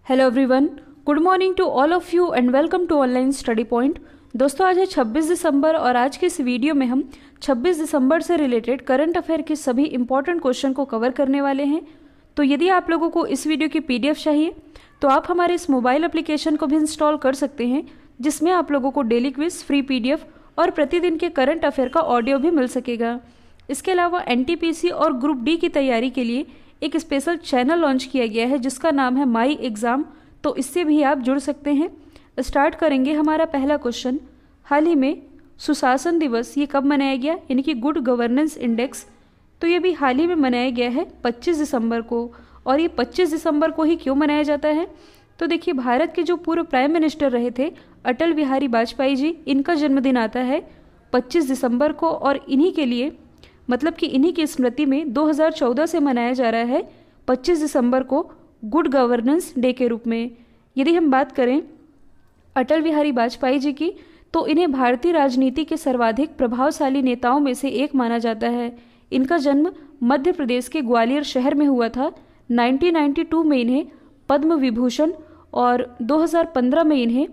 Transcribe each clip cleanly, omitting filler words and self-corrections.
Hello everyone, good morning to all of you and welcome to online study point. दोस्तों, आज है 26 दिसंबर और आज के इस वीडियो में हम 26 दिसंबर से रिलेटेड करंट अफेयर के सभी इंपॉर्टेंट क्वेश्चन को कवर करने वाले हैं। तो यदि आप लोगों को इस वीडियो की पीडीएफ चाहिए तो आप हमारे इस मोबाइल एप्लीकेशन को भी इंस्टॉल कर सकते हैं, जिसमें आप लोगों को डेली क्विज, फ्री पीडीएफ और प्रतिदिन के करंट अफेयर का ऑडियो भी मिल सकेगा। इसके अलावा एनटीपीसी और ग्रुप डी की तैयारी के लिए एक स्पेशल चैनल लॉन्च किया गया है जिसका नाम है माई एग्ज़ाम, तो इससे भी आप जुड़ सकते हैं। स्टार्ट करेंगे हमारा पहला क्वेश्चन। हाल ही में सुशासन दिवस ये कब मनाया गया, यानी कि गुड गवर्नेंस इंडेक्स, तो ये भी हाल ही में मनाया गया है 25 दिसंबर को। और ये 25 दिसंबर को ही क्यों मनाया जाता है? तो देखिए, भारत के जो पूर्व प्राइम मिनिस्टर रहे थे अटल बिहारी वाजपेयी जी, इनका जन्मदिन आता है 25 दिसंबर को और इन्हीं के लिए, मतलब कि इन्हीं की स्मृति में 2014 से मनाया जा रहा है 25 दिसंबर को गुड गवर्नेंस डे के रूप में। यदि हम बात करें अटल बिहारी वाजपेयी जी की, तो इन्हें भारतीय राजनीति के सर्वाधिक प्रभावशाली नेताओं में से एक माना जाता है। इनका जन्म मध्य प्रदेश के ग्वालियर शहर में हुआ था। 1992 में इन्हें पद्म विभूषण और 2015 में इन्हें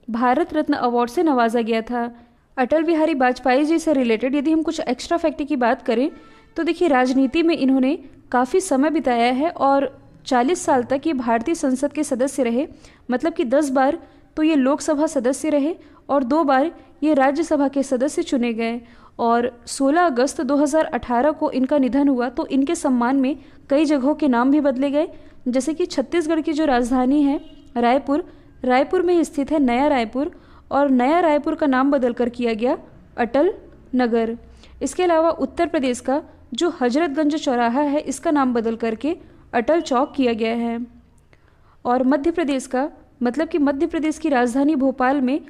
भारत रत्न अवार्ड से नवाजा गया था। अटल बिहारी वाजपेयी जी से रिलेटेड यदि हम कुछ एक्स्ट्रा फैक्ट की बात करें तो देखिए, राजनीति में इन्होंने काफ़ी समय बिताया है और 40 साल तक ये भारतीय संसद के सदस्य रहे, मतलब कि 10 बार तो ये लोकसभा सदस्य रहे और 2 बार ये राज्यसभा के सदस्य चुने गए। और 16 अगस्त 2018 को इनका निधन हुआ, तो इनके सम्मान में कई जगहों के नाम भी बदले गए, जैसे कि छत्तीसगढ़ की जो राजधानी है रायपुर में स्थित है नया रायपुर, और नया रायपुर का नाम बदलकर किया गया अटल नगर। इसके अलावा उत्तर प्रदेश का जो हजरतगंज चौराहा है, इसका नाम बदल करके अटल चौक किया गया है। और मध्य प्रदेश का, मतलब कि मध्य प्रदेश की राजधानी भोपाल में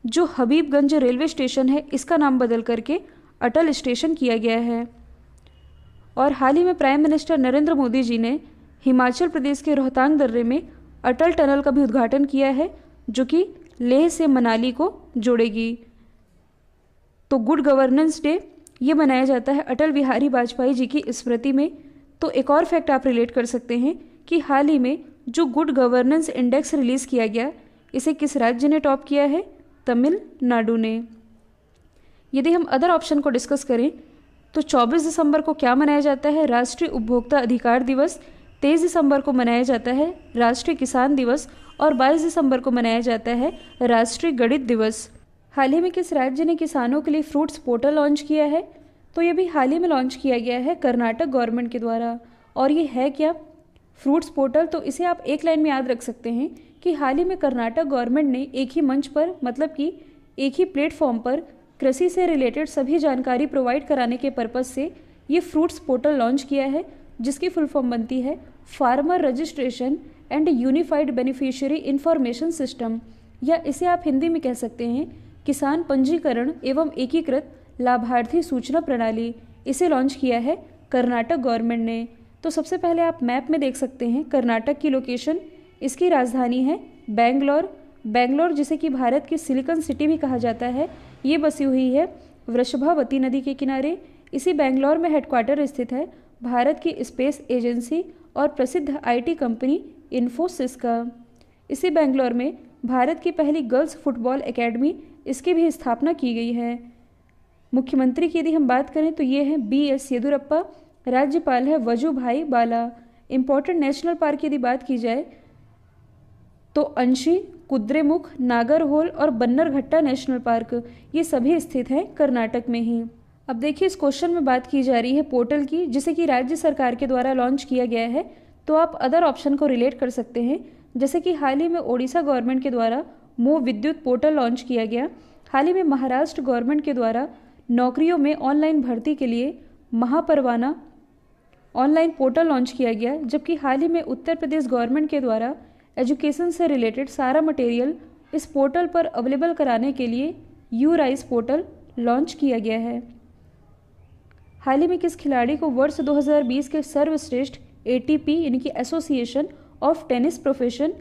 जो हबीबगंज रेलवे स्टेशन है, इसका नाम बदल करके अटल स्टेशन किया गया है। और हाल ही में प्राइम मिनिस्टर नरेंद्र मोदी जी ने हिमाचल प्रदेश के रोहतांग दर्रे में अटल टनल का भी उद्घाटन किया है, जो कि लेह से मनाली को जोड़ेगी। तो गुड गवर्नेंस डे ये मनाया जाता है अटल बिहारी वाजपेयी जी की स्मृति में। तो एक और फैक्ट आप रिलेट कर सकते हैं कि हाल ही में जो गुड गवर्नेंस इंडेक्स रिलीज़ किया गया, इसे किस राज्य ने टॉप किया है? तमिलनाडु ने। यदि हम अदर ऑप्शन को डिस्कस करें तो 24 दिसंबर को क्या मनाया जाता है? राष्ट्रीय उपभोक्ता अधिकार दिवस। 23 दिसंबर को मनाया जाता है राष्ट्रीय किसान दिवस और 22 दिसंबर को मनाया जाता है राष्ट्रीय गणित दिवस। हाल ही में किस राज्य ने किसानों के लिए फ्रूट्स पोर्टल लॉन्च किया है? तो ये भी हाल ही में लॉन्च किया गया है कर्नाटक गवर्नमेंट के द्वारा। और ये है क्या फ्रूट्स पोर्टल? तो इसे आप एक लाइन में याद रख सकते हैं कि हाल ही में कर्नाटक गवर्नमेंट ने एक ही मंच पर, मतलब कि एक ही प्लेटफॉर्म पर कृषि से रिलेटेड सभी जानकारी प्रोवाइड कराने के पर्पज़ से ये फ्रूट्स पोर्टल लॉन्च किया है, जिसकी फुल फॉर्म बनती है farmer registration and unified beneficiary information system, या इसे आप हिंदी में कह सकते हैं किसान पंजीकरण एवं एकीकृत लाभार्थी सूचना प्रणाली। इसे लॉन्च किया है कर्नाटक गवर्नमेंट ने। तो सबसे पहले आप मैप में देख सकते हैं कर्नाटक की लोकेशन। इसकी राजधानी है बेंगलोर, जिसे कि भारत की सिलिकॉन सिटी भी कहा जाता है। ये बसी हुई है वृषभावती नदी के किनारे। इसी बेंगलोर में हेडक्वार्टर स्थित है भारत की स्पेस एजेंसी और प्रसिद्ध आईटी कंपनी इन्फोसिस का। इसी बेंगलोर में भारत की पहली गर्ल्स फुटबॉल एकेडमी, इसकी भी स्थापना की गई है। मुख्यमंत्री की यदि हम बात करें तो ये हैं BS येदियुरप्पा। राज्यपाल है वजुभाई वाला। इम्पोर्टेंट नेशनल पार्क की यदि बात की जाए तो अंशी, कुद्रेमुख, नागरहोल और बन्नरघट्टा नेशनल पार्क, ये सभी स्थित हैं कर्नाटक में ही। अब देखिए, इस क्वेश्चन में बात की जा रही है पोर्टल की, जिसे कि राज्य सरकार के द्वारा लॉन्च किया गया है। तो आप अदर ऑप्शन को रिलेट कर सकते हैं, जैसे कि हाल ही में ओडिशा गवर्नमेंट के द्वारा मो विद्युत पोर्टल लॉन्च किया गया। हाल ही में महाराष्ट्र गवर्नमेंट के द्वारा नौकरियों में ऑनलाइन भर्ती के लिए महापरवाना ऑनलाइन पोर्टल लॉन्च किया गया, जबकि हाल ही में उत्तर प्रदेश गवर्नमेंट के द्वारा एजुकेशन से रिलेटेड सारा मटेरियल इस पोर्टल पर अवेलेबल कराने के लिए यूराइस पोर्टल लॉन्च किया गया है। हाल ही में किस खिलाड़ी को वर्ष 2020 के सर्वश्रेष्ठ ATP यानी कि association of tennis profession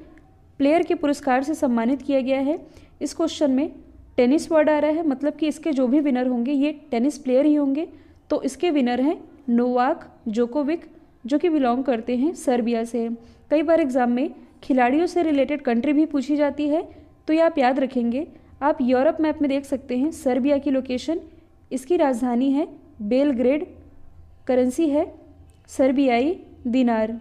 player के पुरस्कार से सम्मानित किया गया है? इस क्वेश्चन में टेनिस वर्ड आ रहा है, मतलब कि इसके जो भी विनर होंगे ये टेनिस प्लेयर ही होंगे। तो इसके विनर हैं नोवाक जोकोविक, जो कि बिलोंग करते हैं सर्बिया से। कई बार एग्जाम में खिलाड़ियों से रिलेटेड कंट्री भी पूछी जाती है तो ये आप याद रखेंगे। आप यूरोप मैप में देख सकते हैं सर्बिया की लोकेशन, इसकी राजधानी है बेलग्रेड, करेंसी है सर्बियाई दिनार।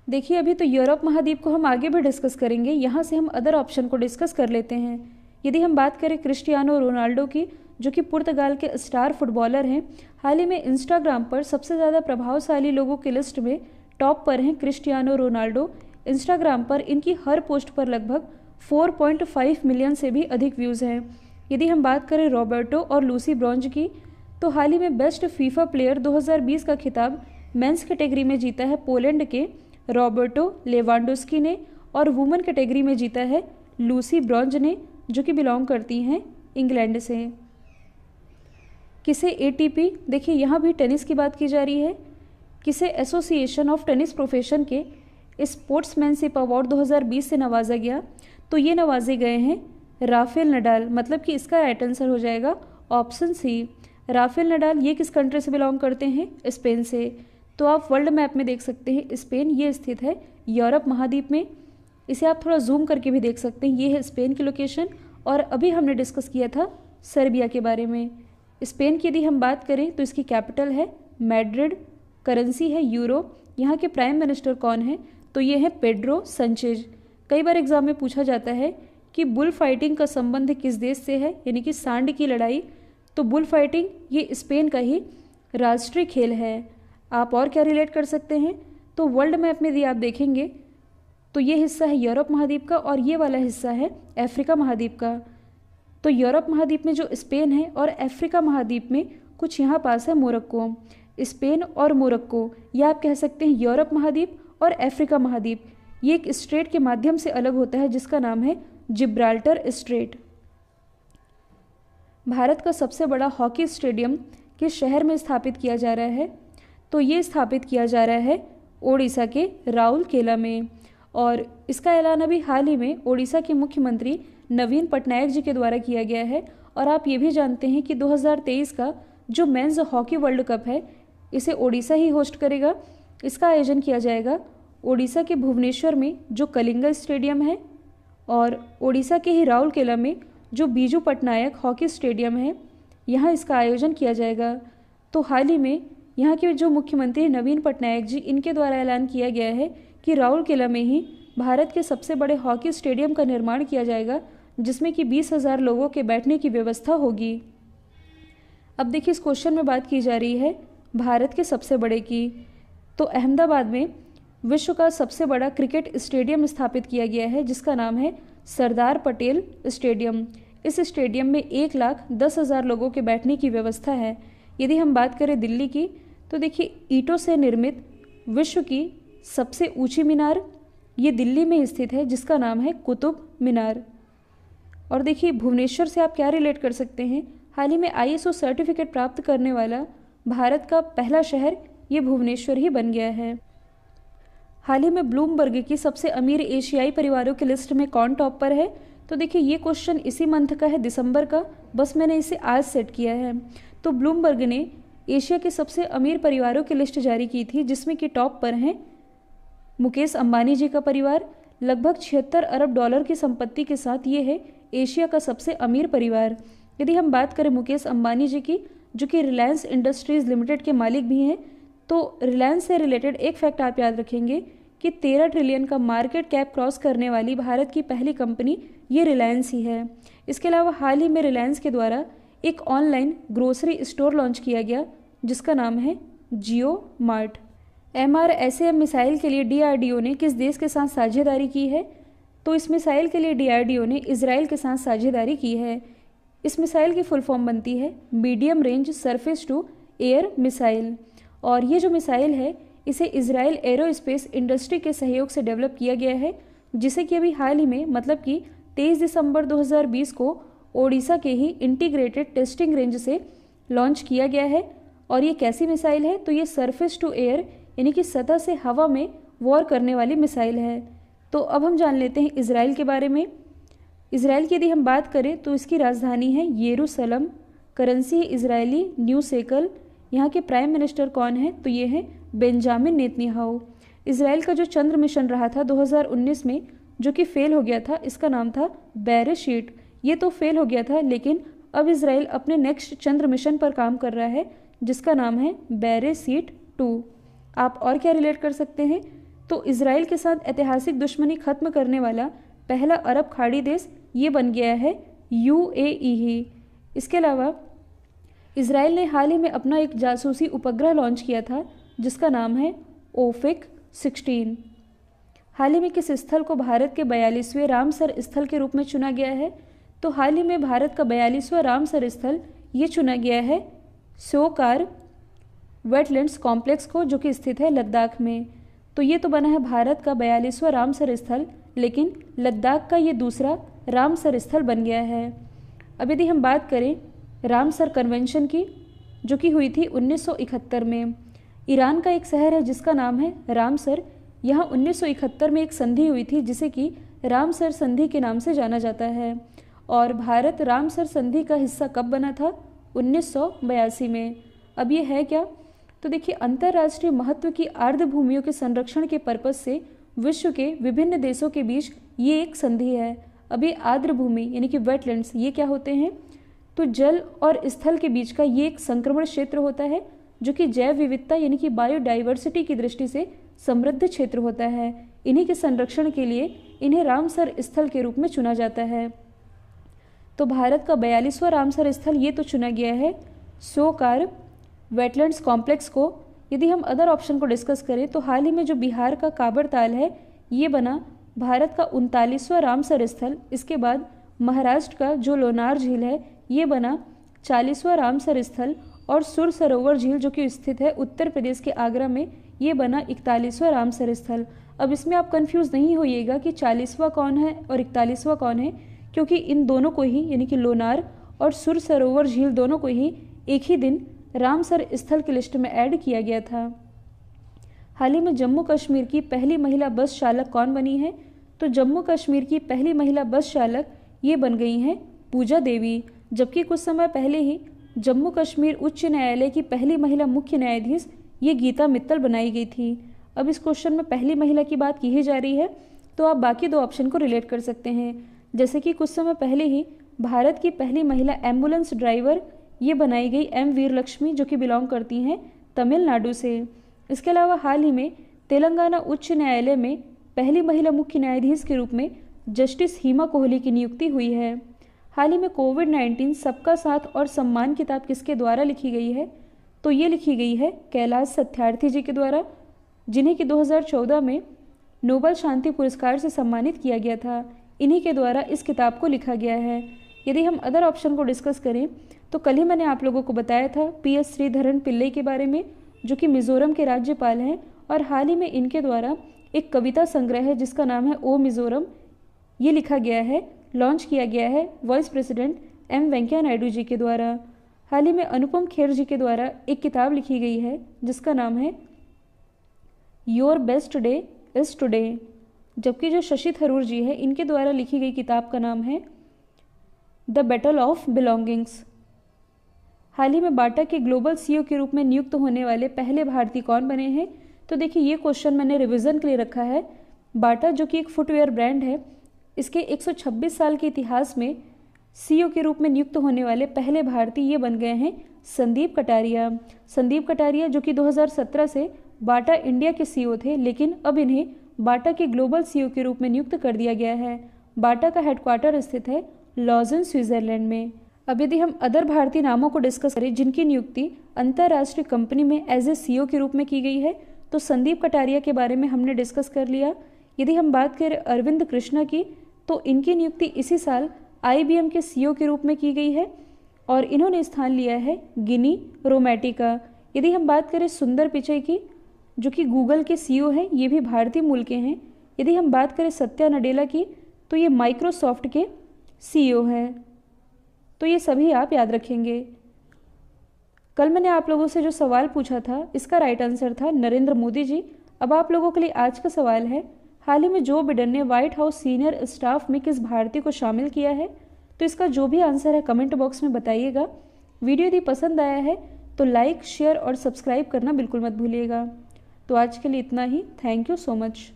देखिए अभी तो यूरोप महाद्वीप को हम आगे भी डिस्कस करेंगे, यहाँ से हम अदर ऑप्शन को डिस्कस कर लेते हैं। यदि हम बात करें क्रिस्टियानो रोनाल्डो की, जो कि पुर्तगाल के स्टार फुटबॉलर हैं, हाल ही में इंस्टाग्राम पर सबसे ज़्यादा प्रभावशाली लोगों की लिस्ट में टॉप पर हैं क्रिस्टियानो रोनाल्डो। इंस्टाग्राम पर इनकी हर पोस्ट पर लगभग 4.5 मिलियन से भी अधिक व्यूज़ हैं। यदि हम बात करें रॉबर्टो और लूसी ब्रॉन्ज की, तो हाल ही में बेस्ट फीफा प्लेयर 2020 का खिताब मेंस कैटेगरी में जीता है पोलैंड के रॉबर्टो लेवांडोस्की ने, और वुमेन कैटेगरी में जीता है लूसी ब्रॉन्ज ने, जो कि बिलोंग करती हैं इंग्लैंड से। किसे एटीपी, देखिए यहाँ भी टेनिस की बात की जा रही है, किसे एसोसिएशन ऑफ टेनिस प्रोफेशन के स्पोर्ट्समैनशिप अवार्ड 2020 से नवाजा गया, तो ये नवाजे गए हैं राफेल नडाल, मतलब कि इसका राइट आंसर हो जाएगा ऑप्शन सी। राफेल नडाल ये किस कंट्री से बिलोंग करते हैं? स्पेन से। तो आप वर्ल्ड मैप में देख सकते हैं स्पेन ये स्थित है यूरोप महाद्वीप में। इसे आप थोड़ा जूम करके भी देख सकते हैं, ये है स्पेन की लोकेशन। और अभी हमने डिस्कस किया था सर्बिया के बारे में। स्पेन की यदि हम बात करें तो इसकी कैपिटल है मैड्रिड, करेंसी है यूरो। यहाँ के प्राइम मिनिस्टर कौन है? तो ये है पेड्रो संचेज। कई बार एग्जाम में पूछा जाता है कि बुल फाइटिंग का संबंध किस देश से है, यानी कि सांड की लड़ाई। तो बुल फाइटिंग ये स्पेन का ही राष्ट्रीय खेल है। आप और क्या रिलेट कर सकते हैं? तो वर्ल्ड मैप में यदि आप देखेंगे तो ये हिस्सा है यूरोप महाद्वीप का और ये वाला हिस्सा है अफ्रीका महाद्वीप का। तो यूरोप महाद्वीप में जो स्पेन है और अफ्रीका महाद्वीप में कुछ यहाँ पास है मोरक्को। स्पेन और मोरक्को या आप कह सकते हैं यूरोप महाद्वीप और अफ्रीका महाद्वीप, ये एक स्ट्रेट के माध्यम से अलग होता है जिसका नाम है जिब्राल्टर स्ट्रेट। भारत का सबसे बड़ा हॉकी स्टेडियम किस शहर में स्थापित किया जा रहा है? तो ये स्थापित किया जा रहा है ओडिशा के राउरकेला में। और इसका ऐलान अभी हाल ही में ओडिशा के मुख्यमंत्री नवीन पटनायक जी के द्वारा किया गया है। और आप ये भी जानते हैं कि 2023 का जो मेंस हॉकी वर्ल्ड कप है इसे ओडिशा ही होस्ट करेगा। इसका आयोजन किया जाएगा ओडिशा के भुवनेश्वर में जो कलिंगा स्टेडियम है, और ओडिशा के ही राउरकेला में जो बीजू पटनायक हॉकी स्टेडियम है, यहाँ इसका आयोजन किया जाएगा। तो हाल ही में यहाँ के जो मुख्यमंत्री नवीन पटनायक जी, इनके द्वारा ऐलान किया गया है कि राउरकेला में ही भारत के सबसे बड़े हॉकी स्टेडियम का निर्माण किया जाएगा, जिसमें कि 20,000 लोगों के बैठने की व्यवस्था होगी। अब देखिए इस क्वेश्चन में बात की जा रही है भारत के सबसे बड़े की। तो अहमदाबाद में विश्व का सबसे बड़ा क्रिकेट स्टेडियम स्थापित किया गया है जिसका नाम है सरदार पटेल स्टेडियम। इस स्टेडियम में 1,10,000 लोगों के बैठने की व्यवस्था है। यदि हम बात करें दिल्ली की, तो देखिए ईंटों से निर्मित विश्व की सबसे ऊंची मीनार ये दिल्ली में स्थित है जिसका नाम है कुतुब मीनार। और देखिए भुवनेश्वर से आप क्या रिलेट कर सकते हैं? हाल ही में ISO सर्टिफिकेट प्राप्त करने वाला भारत का पहला शहर ये भुवनेश्वर ही बन गया है। हाल ही में ब्लूमबर्ग की सबसे अमीर एशियाई परिवारों की लिस्ट में कौन टॉप पर है? तो देखिए ये क्वेश्चन इसी मंथ का है, दिसंबर का, बस मैंने इसे आज सेट किया है। तो ब्लूमबर्ग ने एशिया के सबसे अमीर परिवारों की लिस्ट जारी की थी जिसमें कि टॉप पर हैं मुकेश अंबानी जी का परिवार। लगभग 76 अरब डॉलर की संपत्ति के साथ ये है एशिया का सबसे अमीर परिवार। यदि हम बात करें मुकेश अंबानी जी की, जो कि रिलायंस इंडस्ट्रीज लिमिटेड के मालिक भी हैं, तो रिलायंस से रिलेटेड एक फैक्ट आप याद रखेंगे कि 13 ट्रिलियन का मार्केट कैप क्रॉस करने वाली भारत की पहली कंपनी ये रिलायंस ही है। इसके अलावा हाल ही में रिलायंस के द्वारा एक ऑनलाइन ग्रोसरी स्टोर लॉन्च किया गया जिसका नाम है जियो मार्ट। MRSAM मिसाइल के लिए DRDO ने किस देश के साथ साझेदारी की है? तो इस मिसाइल के लिए DRDO ने इजराइल के साथ साझेदारी की है। इस मिसाइल की फुल फॉर्म बनती है medium range surface to air missile. और ये जो मिसाइल है इसे इजराइल एरोस्पेस इंडस्ट्री के सहयोग से डेवलप किया गया है, जिसे कि अभी हाल ही में मतलब कि 23 दिसंबर 2020 को ओडिशा के ही इंटीग्रेटेड टेस्टिंग रेंज से लॉन्च किया गया है। और ये कैसी मिसाइल है? तो ये सरफेस टू एयर यानी कि सतह से हवा में वॉर करने वाली मिसाइल है। तो अब हम जान लेते हैं इजराइल के बारे में। इजराइल की यदि हम बात करें तो इसकी राजधानी है येरूशलम, करेंसी है इजरायली न्यू शेकल। यहाँ के प्राइम मिनिस्टर कौन है? तो ये है बेंजामिन नेतन्याहू। इसराइल का जो चंद्र मिशन रहा था 2019 में जो कि फेल हो गया था, इसका नाम था बेरेशीट। ये तो फेल हो गया था, लेकिन अब इसराइल अपने नेक्स्ट चंद्र मिशन पर काम कर रहा है जिसका नाम है बेरेशीट 2। आप और क्या रिलेट कर सकते हैं? तो इसराइल के साथ ऐतिहासिक दुश्मनी खत्म करने वाला पहला अरब खाड़ी देश ये बन गया है UAE ही। इसके अलावा इसराइल ने हाल ही में अपना एक जासूसी उपग्रह लॉन्च किया था जिसका नाम है ओफिक 16। हाल ही में किस स्थल को भारत के 42वें रामसर स्थल के रूप में चुना गया है? तो हाल ही में भारत का 42वां रामसर स्थल ये चुना गया है सोकार वेटलैंड्स कॉम्प्लेक्स को, जो कि स्थित है लद्दाख में। तो ये तो बना है भारत का 42वां रामसर स्थल, लेकिन लद्दाख का ये दूसरा रामसर स्थल बन गया है। अब यदि हम बात करें रामसर कन्वेंशन की, जो कि हुई थी 1971 में, ईरान का एक शहर है जिसका नाम है रामसर। यहाँ 1971 में एक संधि हुई थी जिसे कि रामसर संधि के नाम से जाना जाता है। और भारत रामसर संधि का हिस्सा कब बना था? 1982 में। अब ये है क्या? तो देखिए, अंतर्राष्ट्रीय महत्व की आर्द्र भूमियों के संरक्षण के पर्पज से विश्व के विभिन्न देशों के बीच ये एक संधि है। अब ये आर्द्र भूमि यानी कि वेटलैंड्स ये क्या होते हैं? तो जल और स्थल के बीच का ये एक संक्रमण क्षेत्र होता है जो कि जैव विविधता यानी कि बायोडाइवर्सिटी की दृष्टि से समृद्ध क्षेत्र होता है। इन्हीं के संरक्षण के लिए इन्हें रामसर स्थल के रूप में चुना जाता है। तो भारत का 42वां रामसर स्थल ये तो चुना गया है सोकार वेटलैंड्स कॉम्प्लेक्स को। यदि हम अदर ऑप्शन को डिस्कस करें तो हाल ही में जो बिहार का काबर ताल है ये बना भारत का 39वां रामसर स्थल। इसके बाद महाराष्ट्र का जो लोनार झील है ये बना 40वां रामसर स्थल, और सुर सरोवर झील जो कि स्थित है उत्तर प्रदेश के आगरा में ये बना 41वां रामसर स्थल। अब इसमें आप कंफ्यूज नहीं होइएगा कि 40वां कौन है और 41वां कौन है, क्योंकि इन दोनों को ही यानी कि लोनार और सुर सरोवर झील दोनों को ही एक ही दिन रामसर स्थल की लिस्ट में ऐड किया गया था। हाल ही में जम्मू कश्मीर की पहली महिला बस चालक कौन बनी है? तो जम्मू कश्मीर की पहली महिला बस चालक ये बन गई हैं पूजा देवी, जबकि कुछ समय पहले ही जम्मू कश्मीर उच्च न्यायालय की पहली महिला मुख्य न्यायाधीश ये गीता मित्तल बनाई गई थी। अब इस क्वेश्चन में पहली महिला की बात की ही जा रही है तो आप बाकी दो ऑप्शन को रिलेट कर सकते हैं, जैसे कि कुछ समय पहले ही भारत की पहली महिला एम्बुलेंस ड्राइवर ये बनाई गई एम वीरलक्ष्मी, जो कि बिलोंग करती हैं तमिलनाडु से। इसके अलावा हाल ही में तेलंगाना उच्च न्यायालय में पहली महिला मुख्य न्यायाधीश के रूप में जस्टिस हिमा कोहली की नियुक्ति हुई है। हाल ही में कोविड-19 सबका साथ और सम्मान किताब किसके द्वारा लिखी गई है? तो ये लिखी गई है कैलाश सत्यार्थी जी के द्वारा, जिन्हें कि 2014 में नोबेल शांति पुरस्कार से सम्मानित किया गया था। इन्हीं के द्वारा इस किताब को लिखा गया है। यदि हम अदर ऑप्शन को डिस्कस करें तो कल ही मैंने आप लोगों को बताया था PS श्रीधरन पिल्लई के बारे में, जो कि मिजोरम के राज्यपाल हैं, और हाल ही में इनके द्वारा एक कविता संग्रह है जिसका नाम है ओ मिजोरम, ये लिखा गया है, लॉन्च किया गया है vice president M Venkaiah Naidu ji के द्वारा। हाल ही में अनुपम खेर जी के द्वारा एक किताब लिखी गई है जिसका नाम है your best day is today, जबकि जो शशि थरूर जी है इनके द्वारा लिखी गई किताब का नाम है द बैटल ऑफ बिलोंगिंग्स। हाल ही में बाटा के ग्लोबल CEO के रूप में नियुक्त होने वाले पहले भारतीय कौन बने हैं? तो देखिए, ये क्वेश्चन मैंने रिवीजन के लिए रखा है। बाटा जो कि एक फुटवेयर ब्रांड है, इसके 126 साल के इतिहास में CEO के रूप में नियुक्त होने वाले पहले भारतीय ये बन गए हैं संदीप कटारिया। संदीप कटारिया जो कि 2017 से बाटा इंडिया के CEO थे, लेकिन अब इन्हें बाटा के ग्लोबल CEO के रूप में नियुक्त कर दिया गया है। बाटा का हेडक्वार्टर स्थित है लॉजन स्विट्जरलैंड में। अब यदि हम अदर भारतीय नामों को डिस्कस करें जिनकी नियुक्ति अंतर्राष्ट्रीय कंपनी में एज ए CEO के रूप में की गई है, तो संदीप कटारिया के बारे में हमने डिस्कस कर लिया। यदि हम बात करें अरविंद कृष्णा की, तो इनकी नियुक्ति इसी साल IBM के CEO के रूप में की गई है और इन्होंने स्थान लिया है गिनी रोमैटी का। यदि हम बात करें सुंदर पिचई की, जो कि गूगल के CEO हैं, ये भी भारतीय मूल के हैं। यदि हम बात करें सत्या नडेला की, तो ये माइक्रोसॉफ्ट के CEO हैं। तो ये सभी आप याद रखेंगे। कल मैंने आप लोगों से जो सवाल पूछा था इसका राइट आंसर था नरेंद्र मोदी जी। अब आप लोगों के लिए आज का सवाल है, हाल ही में जो बिडेन ने व्हाइट हाउस सीनियर स्टाफ में किस भारतीय को शामिल किया है? तो इसका जो भी आंसर है कमेंट बॉक्स में बताइएगा। वीडियो यदि पसंद आया है तो लाइक, शेयर और सब्सक्राइब करना बिल्कुल मत भूलिएगा। तो आज के लिए इतना ही। Thank you so much.